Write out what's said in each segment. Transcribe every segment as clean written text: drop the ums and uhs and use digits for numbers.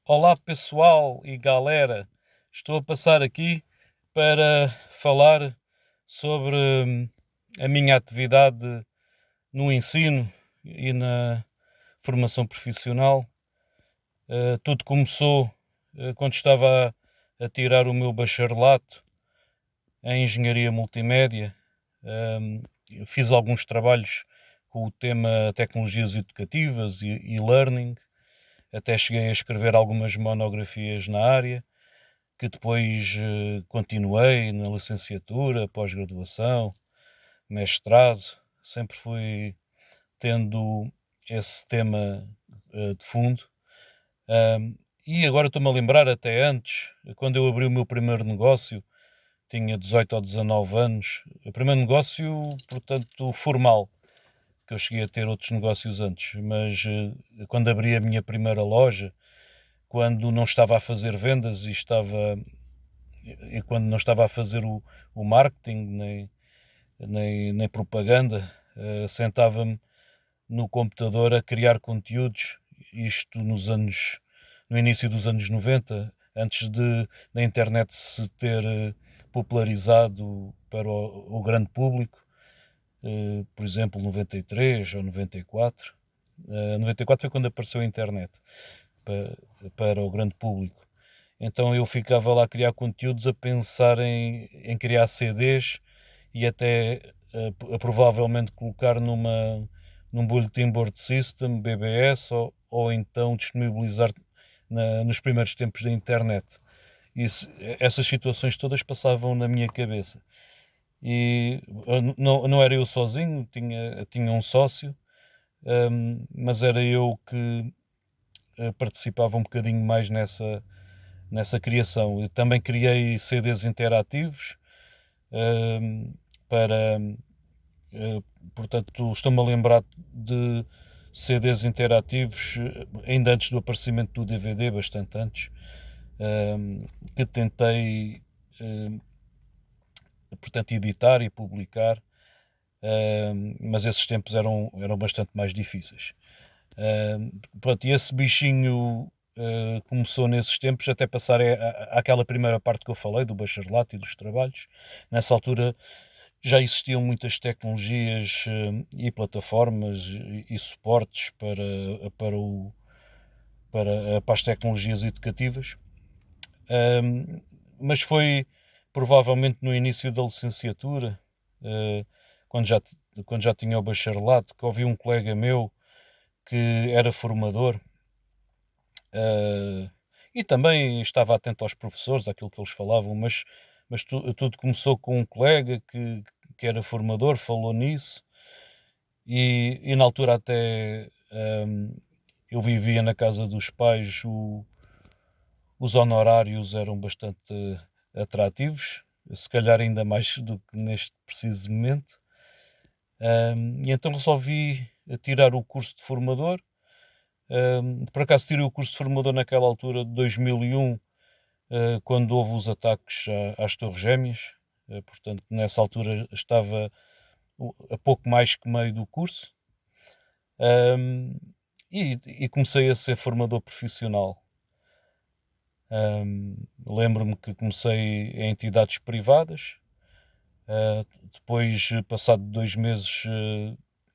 Olá pessoal e galera, estou a passar aqui para falar sobre a minha atividade no ensino e na formação profissional. Tudo começou quando estava a tirar o meu bacharelato em Engenharia Multimédia. Eu fiz alguns trabalhos com o tema Tecnologias Educativas e Learning. Até cheguei a escrever algumas monografias na área, que depois continuei na licenciatura, pós-graduação, mestrado. Sempre fui tendo esse tema de fundo. Ahm, e agora estou-me a lembrar, até antes, quando eu abri o meu primeiro negócio, tinha 18 ou 19 anos. O primeiro negócio, portanto, formal, que eu cheguei a ter outros negócios antes, mas quando abri a minha primeira loja, quando não estava a fazer vendas e quando não estava a fazer o marketing nem propaganda, sentava-me no computador a criar conteúdos, isto no início dos anos 90, antes da internet se ter popularizado para o grande público, por exemplo, 93 ou 94. 94 foi quando apareceu a internet para o grande público. Então eu ficava lá a criar conteúdos, a pensar em criar CDs e até provavelmente colocar num Bulletin Board System, BBS, ou então disponibilizar nos primeiros tempos da internet. Essas situações todas passavam na minha cabeça. E não era eu sozinho, tinha um sócio, mas era eu que participava um bocadinho mais nessa criação. Eu também criei CDs interativos, hum, para, eh, portanto, estou-me a lembrar de CDs interativos ainda antes do aparecimento do DVD, bastante antes, hum, que tentei, hum, portanto, editar e publicar, mas esses tempos eram bastante mais difíceis. Pronto, e esse bichinho começou nesses tempos até passar àquela primeira parte que eu falei, do bacharelato e dos trabalhos. Nessa altura já existiam muitas tecnologias e plataformas e suportes para as tecnologias educativas. Um, mas foi provavelmente no início da licenciatura, uh, quando, já, quando já tinha o bacharelato, que ouvi um colega meu que era formador, uh, e também estava atento aos professores, àquilo que eles falavam, mas tudo começou com um colega que era formador, falou nisso, e na altura até eu vivia na casa dos pais, os honorários eram bastante atrativos, se calhar ainda mais do que neste preciso momento. E então resolvi tirar o curso de formador. Por acaso tirei o curso de formador naquela altura de 2001, quando houve os ataques às Torres Gêmeas. Portanto, nessa altura estava a pouco mais que meio do curso. Um, e comecei a ser formador profissional. Lembro-me que comecei em entidades privadas, depois, passado 2 meses,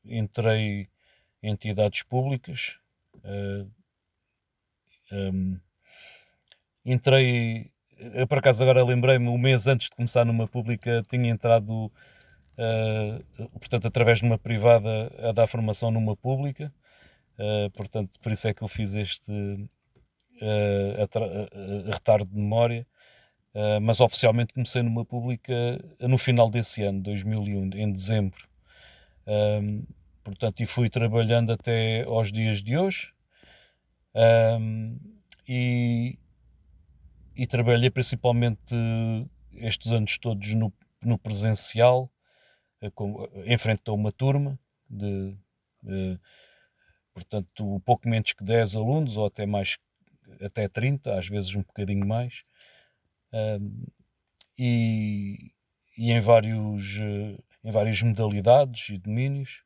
entrei em entidades públicas. Uh, um, Entrei, por acaso agora lembrei-me, um mês antes de começar numa pública, tinha entrado, portanto, através de uma privada, a dar formação numa pública. Portanto, por isso é que eu fiz este retardo de memória. Mas oficialmente comecei numa pública no final desse ano, 2001, em dezembro. Um, Portanto, e fui trabalhando até aos dias de hoje. Um, e, e trabalhei principalmente estes anos todos no presencial, em frente a uma turma de, eh, portanto, pouco menos que 10 alunos, ou até mais, até 30, às vezes um bocadinho mais. Um, e, e em várias modalidades e domínios,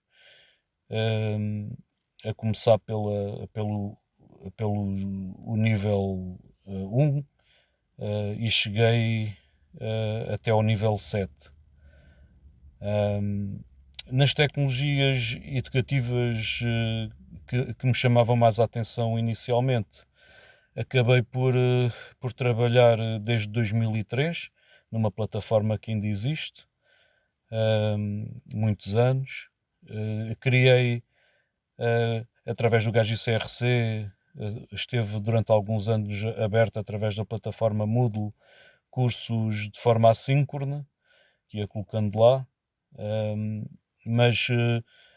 um, a começar pelo o nível 1 e cheguei até ao nível 7. Nas tecnologias educativas que me chamavam mais a atenção inicialmente, acabei por trabalhar desde 2003 numa plataforma que ainda existe, muitos anos. Criei, através do Gajo ICRC, esteve durante alguns anos aberto através da plataforma Moodle, cursos de forma assíncrona, que ia colocando lá, mas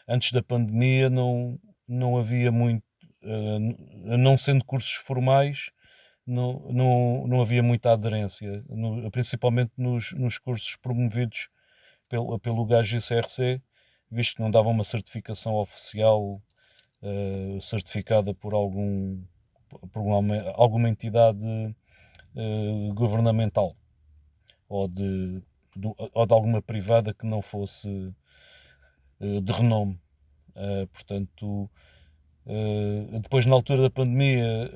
antes da pandemia não havia muito, não sendo cursos formais, não havia muita aderência, principalmente nos cursos promovidos pelo Gajo ICRC, visto que não dava uma certificação oficial certificada por alguma entidade governamental ou de alguma privada que não fosse de renome. Portanto, depois, na altura da pandemia,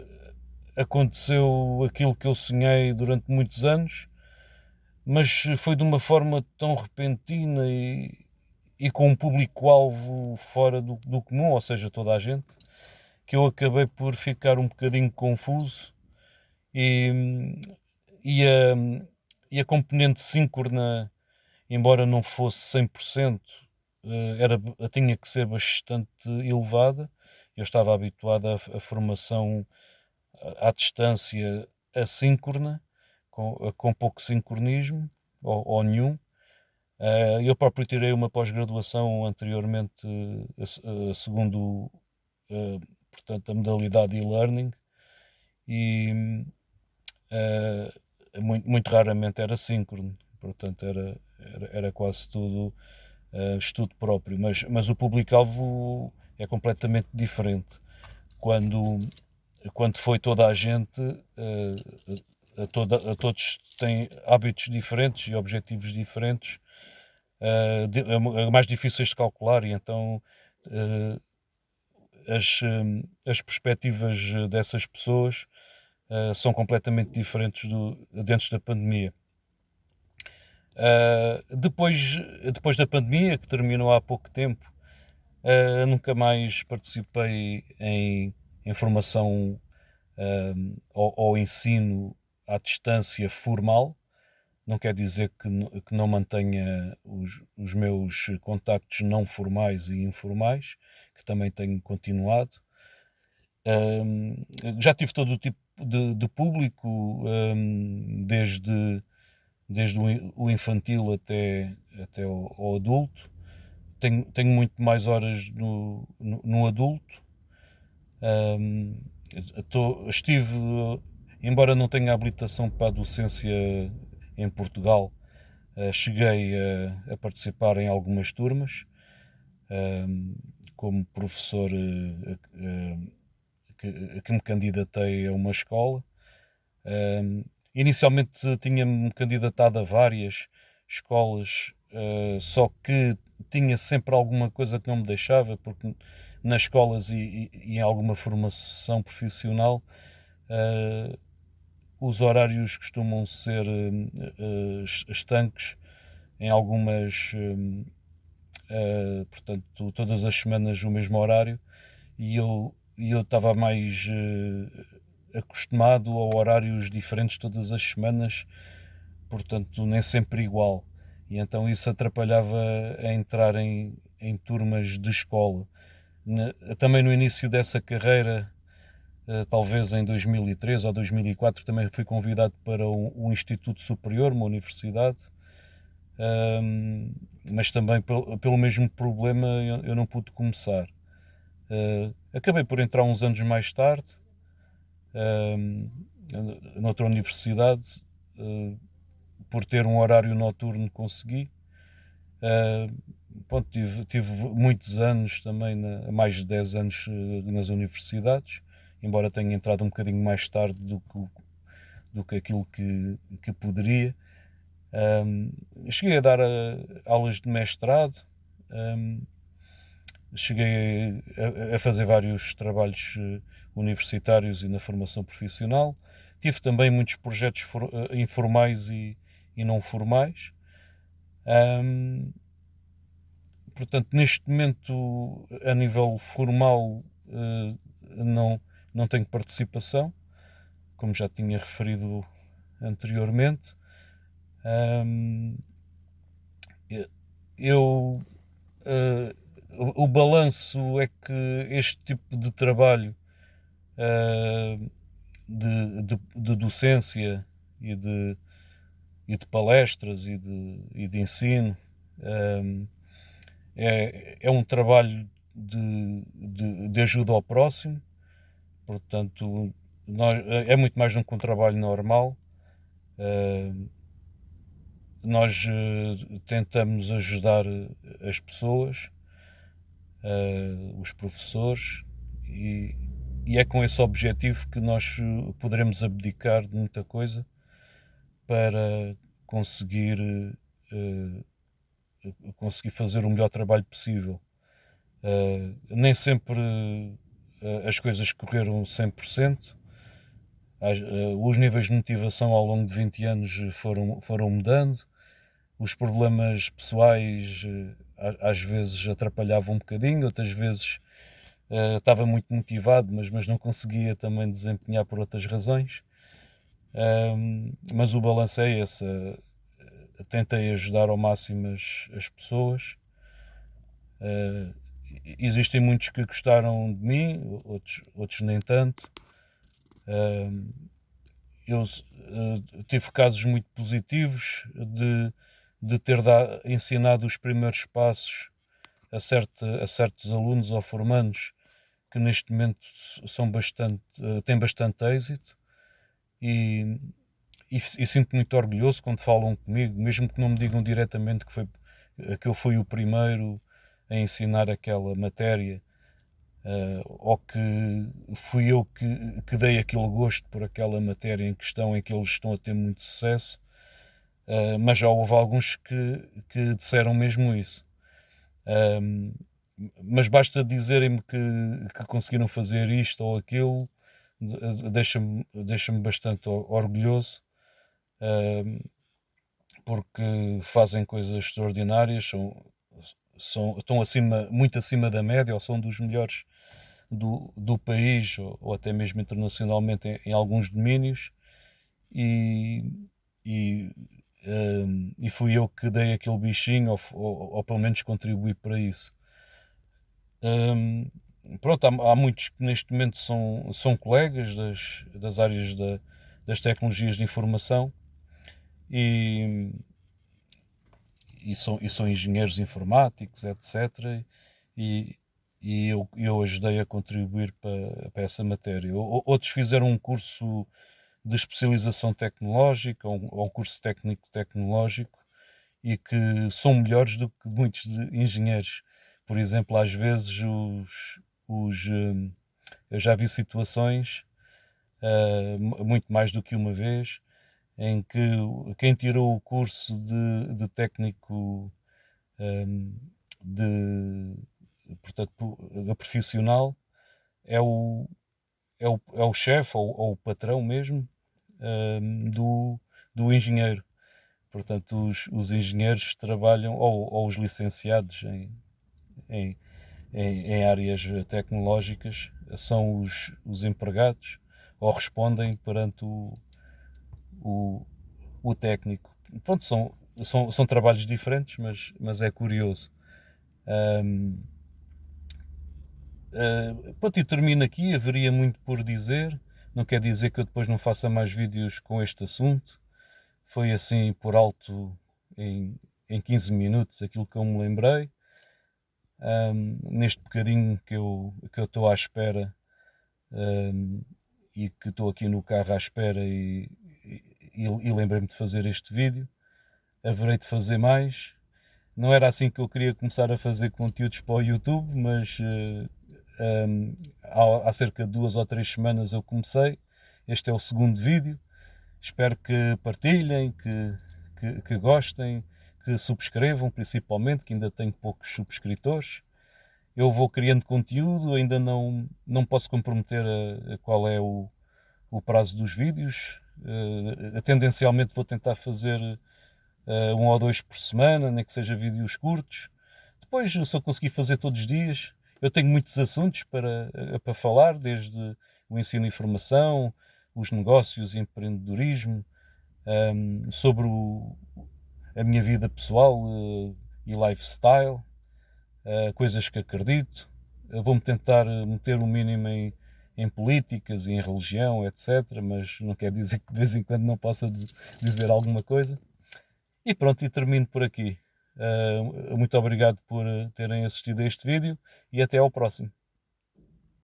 aconteceu aquilo que eu sonhei durante muitos anos, mas foi de uma forma tão repentina e com um público-alvo fora do comum, ou seja, toda a gente, que eu acabei por ficar um bocadinho confuso e, e, a, e a componente síncrona, embora não fosse 100%, tinha que ser bastante elevada. Eu estava habituado à formação à distância assíncrona, com pouco sincronismo, ou nenhum. Eu próprio tirei uma pós-graduação anteriormente, segundo portanto, a modalidade e-learning, e muito raramente era síncrono, portanto era quase tudo estudo próprio, mas o público-alvo é completamente diferente. Quando foi toda a gente, todos têm hábitos diferentes e objetivos diferentes, mais difíceis de calcular, e então as perspectivas dessas pessoas são completamente diferentes dentro da pandemia. Depois da pandemia, que terminou há pouco tempo, nunca mais participei em formação ou ensino à distância formal. Não quer dizer que não mantenha os meus contactos não formais e informais, que também tenho continuado. Já tive todo o tipo de público, desde o infantil até ao adulto. Tenho muito mais horas no adulto. Estive, embora não tenha habilitação para a docência em Portugal, cheguei a participar em algumas turmas, como professor que me candidatei a uma escola. Inicialmente tinha-me candidatado a várias escolas, só que tinha sempre alguma coisa que não me deixava, porque nas escolas e em alguma formação profissional os horários costumam ser estanques em algumas, portanto, todas as semanas o mesmo horário, e eu estava mais acostumado a horários diferentes todas as semanas, portanto nem sempre igual, e então isso atrapalhava a entrar em turmas de escola. Também no início dessa carreira, talvez em 2003 ou 2004, também fui convidado para um instituto superior, uma universidade, mas também pelo mesmo problema eu não pude começar. Acabei por entrar uns anos mais tarde, noutra universidade, por ter um horário noturno consegui. Tive muitos anos também, mais de 10 anos nas universidades, embora tenha entrado um bocadinho mais tarde do que aquilo que poderia. Cheguei a dar aulas de mestrado, cheguei a fazer vários trabalhos universitários e na formação profissional. Tive também muitos projetos informais e não formais. Portanto, neste momento, a nível formal, não, não tenho participação, como já tinha referido anteriormente. Eu, o balanço é que este tipo de trabalho de docência e de palestras e de ensino é um trabalho de ajuda ao próximo, portanto é muito mais do que um trabalho normal. Nós tentamos ajudar as pessoas, os professores, e é com esse objetivo que nós poderemos abdicar de muita coisa para conseguir fazer o melhor trabalho possível. Nem sempre as coisas correram 100%. Os níveis de motivação ao longo de 20 anos foram mudando. Os problemas pessoais às vezes atrapalhavam um bocadinho, outras vezes estava muito motivado, mas não conseguia também desempenhar por outras razões. Mas o balanço é esse. Tentei ajudar ao máximo as pessoas. Existem muitos que gostaram de mim, outros nem tanto. Eu tive casos muito positivos de ter ensinado os primeiros passos a certos alunos ou formandos que neste momento têm bastante êxito, e sinto muito orgulhoso quando falam comigo, mesmo que não me digam diretamente que eu fui o primeiro a ensinar aquela matéria, ou que fui eu que dei aquele gosto por aquela matéria em questão, em que eles estão a ter muito sucesso. Mas já houve alguns que disseram mesmo isso. Mas basta dizerem-me que conseguiram fazer isto ou aquilo, deixa-me bastante orgulhoso, porque fazem coisas extraordinárias, estão muito acima da média, ou são dos melhores do país, ou até mesmo internacionalmente em alguns domínios, e fui eu que dei aquele bichinho, ou pelo menos contribuí para isso. Pronto, há muitos que neste momento são colegas das áreas das tecnologias de informação, e são engenheiros informáticos, etc. E eu ajudei a contribuir para essa matéria. Outros fizeram um curso de especialização tecnológica, ou um curso técnico tecnológico, e que são melhores do que muitos engenheiros. Por exemplo, às vezes eu já vi situações, muito mais do que uma vez, em que quem tirou o curso de técnico portanto, profissional é o chefe ou o patrão mesmo do engenheiro. Portanto, os engenheiros trabalham, ou os licenciados em áreas tecnológicas, são os empregados, ou respondem perante o técnico. Pronto, são trabalhos diferentes, mas é curioso. Pronto, e termino aqui. Haveria muito por dizer. Não quer dizer que eu depois não faça mais vídeos com este assunto. Foi assim por alto, em 15 minutos, aquilo que eu me lembrei. Neste bocadinho que eu estou à espera, e que estou aqui no carro à espera, e lembrei-me de fazer este vídeo. Haverei de fazer mais. Não era assim que eu queria começar a fazer conteúdos para o YouTube, mas há cerca de 2 ou 3 semanas eu comecei. Este é o segundo vídeo. Espero que partilhem, que gostem, que subscrevam, principalmente, que ainda tenho poucos subscritores. eu vou criando conteúdo, ainda não posso comprometer a qual é o prazo dos vídeos. Tendencialmente vou tentar fazer um ou dois por semana, nem que seja vídeos curtos. Depois, se eu conseguir fazer todos os dias, eu tenho muitos assuntos para falar, desde o ensino e formação, os negócios e empreendedorismo, sobre a minha vida pessoal e lifestyle, coisas que acredito. Vou-me tentar meter o mínimo em políticas e em religião, etc. Mas não quer dizer que de vez em quando não possa dizer alguma coisa. E pronto, e termino por aqui. Muito obrigado por terem assistido a este vídeo e até ao próximo.